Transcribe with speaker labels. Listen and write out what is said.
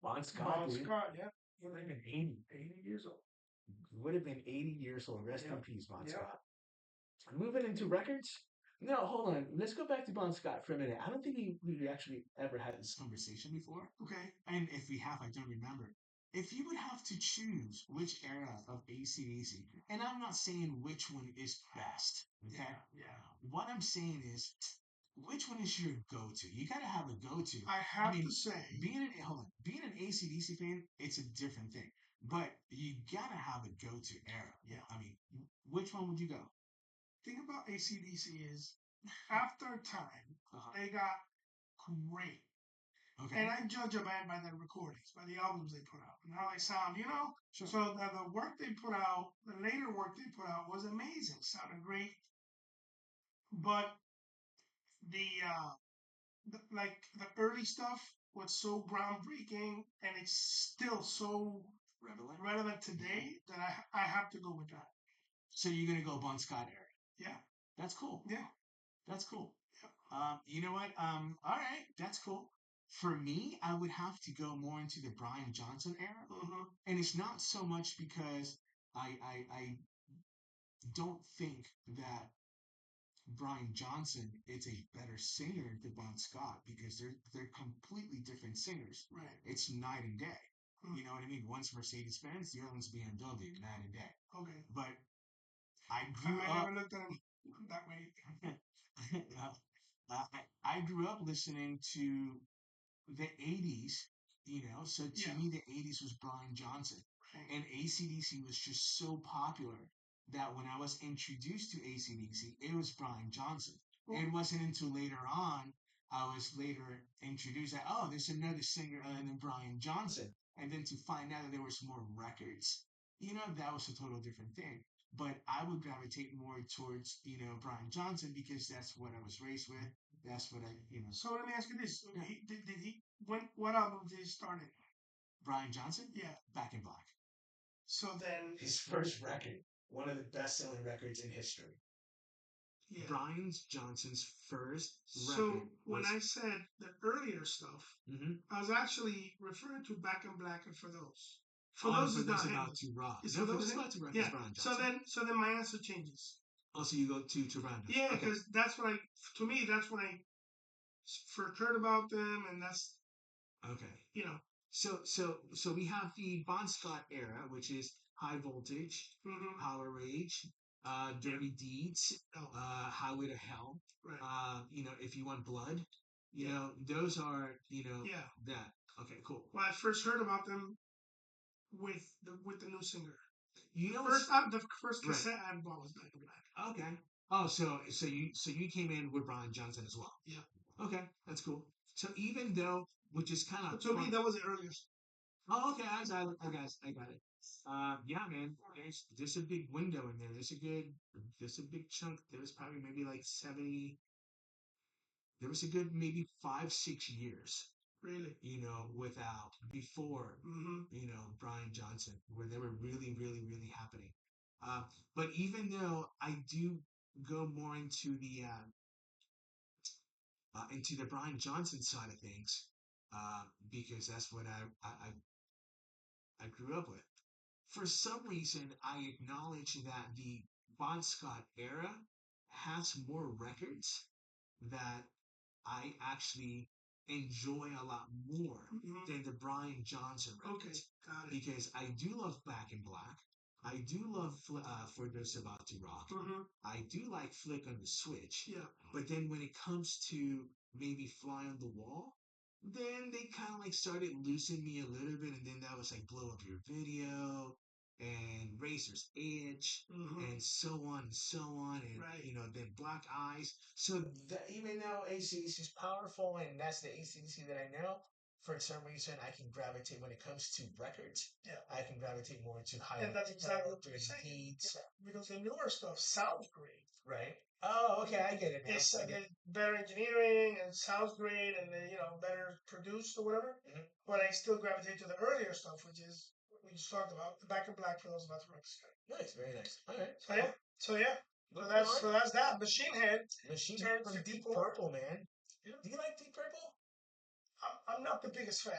Speaker 1: Bon Scott,
Speaker 2: Bon
Speaker 1: dude.
Speaker 2: Scott, yeah.
Speaker 1: He would have been 80 years old. Would have been 80 years old. Rest in
Speaker 2: Yep.
Speaker 1: peace, Bon
Speaker 2: Yep.
Speaker 1: Scott. Moving into records. No, hold on. Let's go back to Bon Scott for a minute. I don't think we actually ever had this conversation before.
Speaker 2: Okay.
Speaker 1: And if we have, I don't remember. If you would have to choose which era of AC/DC, and I'm not saying which one is best, okay?
Speaker 2: Yeah.
Speaker 1: What I'm saying is, which one is your go-to? You gotta have a go-to.
Speaker 2: I have to say,
Speaker 1: Being an AC/DC fan, it's a different thing. But you gotta have a go-to era.
Speaker 2: yeah.
Speaker 1: I mean, which one would you go?
Speaker 2: Thing about ACDC is after time, they got great.
Speaker 1: Okay.
Speaker 2: And I judge a band by their recordings, by the albums they put out, and how they sound, you know?
Speaker 1: Sure.
Speaker 2: So the work they put out, the later work they put out was amazing, sounded great. But like the early stuff was so groundbreaking and it's still so relevant today that I have to go with that.
Speaker 1: So you're gonna go Bon Scott era.
Speaker 2: Yeah.
Speaker 1: That's cool.
Speaker 2: Yeah.
Speaker 1: That's cool.
Speaker 2: Yep.
Speaker 1: You know what? All right, that's cool. For me, I would have to go more into the Brian Johnson era, and it's not so much because I don't think that Brian Johnson is a better singer than Bon Scott because they're completely different singers.
Speaker 2: Right.
Speaker 1: It's night and day. You know what I mean? One's Mercedes Benz, the other one's BMW, night and day.
Speaker 2: Okay.
Speaker 1: But I grew
Speaker 2: I
Speaker 1: up.
Speaker 2: never looked at him that way.
Speaker 1: I grew up listening to the 80s, so to
Speaker 2: Yeah.
Speaker 1: me, the 80s was Brian Johnson.
Speaker 2: Right.
Speaker 1: And AC/DC was just so popular that when I was introduced to AC/DC, it was Brian Johnson.
Speaker 2: Well,
Speaker 1: It wasn't until later on I was later introduced that, oh, there's another singer other than Brian Johnson. And then to find out that there was more records, that was a total different thing. But I would gravitate more towards, Brian Johnson because that's what I was raised with. That's what I.
Speaker 2: So let me ask you this:
Speaker 1: Yeah.
Speaker 2: did he? What album did he start in?
Speaker 1: Brian Johnson?
Speaker 2: Yeah.
Speaker 1: Back in Black.
Speaker 2: So then,
Speaker 1: His first record, one of the best-selling records in history.
Speaker 2: yeah.
Speaker 1: Brian Johnson's first
Speaker 2: So
Speaker 1: record
Speaker 2: when
Speaker 1: was.
Speaker 2: I said the earlier stuff,
Speaker 1: Mhm.
Speaker 2: I was actually referring to Back in Black and For Those. For
Speaker 1: Oh,
Speaker 2: Those
Speaker 1: for
Speaker 2: is not
Speaker 1: those
Speaker 2: him.
Speaker 1: about to rock.
Speaker 2: It's
Speaker 1: No,
Speaker 2: For
Speaker 1: for
Speaker 2: Those
Speaker 1: those
Speaker 2: him.
Speaker 1: about to rock
Speaker 2: Yeah.
Speaker 1: is Brian Johnson.
Speaker 2: So then my answer changes.
Speaker 1: Also, you go to Random.
Speaker 2: Yeah,
Speaker 1: Okay.
Speaker 2: because that's when to me, that's when I first heard about them, and that's
Speaker 1: Okay.
Speaker 2: you know.
Speaker 1: So we have the Bon Scott era, which is High Voltage, Power Rage, Dirty Deeds, Highway to Hell.
Speaker 2: Right.
Speaker 1: If you want blood, those are
Speaker 2: Yeah.
Speaker 1: that. Okay, cool.
Speaker 2: Well, I first heard about them with the new singer.
Speaker 1: You know,
Speaker 2: The first
Speaker 1: right.
Speaker 2: cassette I bought was Back in Black.
Speaker 1: Okay. Oh, so you came in with Brian Johnson as well.
Speaker 2: Yeah.
Speaker 1: Okay, that's cool. So even though, which is kind of
Speaker 2: To me, that was the earliest.
Speaker 1: Oh, okay, I got it. Yeah, man. There's a big window in there. There's a big chunk. There's probably maybe like 70. There was a good maybe 5, 6 years.
Speaker 2: Really.
Speaker 1: Without before, Brian Johnson, where they were really, really, really happening. But even though I do go more into the Brian Johnson side of things, because that's what I grew up with. For some reason, I acknowledge that the Bon Scott era has more records that I actually enjoy a lot more than the Brian Johnson records.
Speaker 2: Okay, got it.
Speaker 1: Because I do love Back in Black. I do love For Those About to Rock. I do like Flick on the Switch.
Speaker 2: Yeah.
Speaker 1: But then when it comes to maybe Fly on the Wall, then they kind of like started losing me a little bit, and then that was like Blow Up Your Video and Razor's Edge and so on and so on, and
Speaker 2: Right.
Speaker 1: then Black Eyes. So even though ACDC is powerful and that's the ACDC that I know, for some reason I can gravitate when it comes to records.
Speaker 2: Yeah.
Speaker 1: I can gravitate more to high.
Speaker 2: And that's exactly what you're saying.
Speaker 1: Beats.
Speaker 2: Because the newer stuff sounds great.
Speaker 1: Right. Oh, okay, I get it now.
Speaker 2: It's better engineering and sounds great and better produced or whatever. But I still gravitate to the earlier stuff, which is what we just talked about, the Back in Black For Those About to Rock.
Speaker 1: Nice, very nice. All right.
Speaker 2: So yeah. So that's that. Machine Head.
Speaker 1: Machine Head from Deep Purple, man.
Speaker 2: Yeah.
Speaker 1: Do you like Deep Purple?
Speaker 2: I'm not the biggest fan.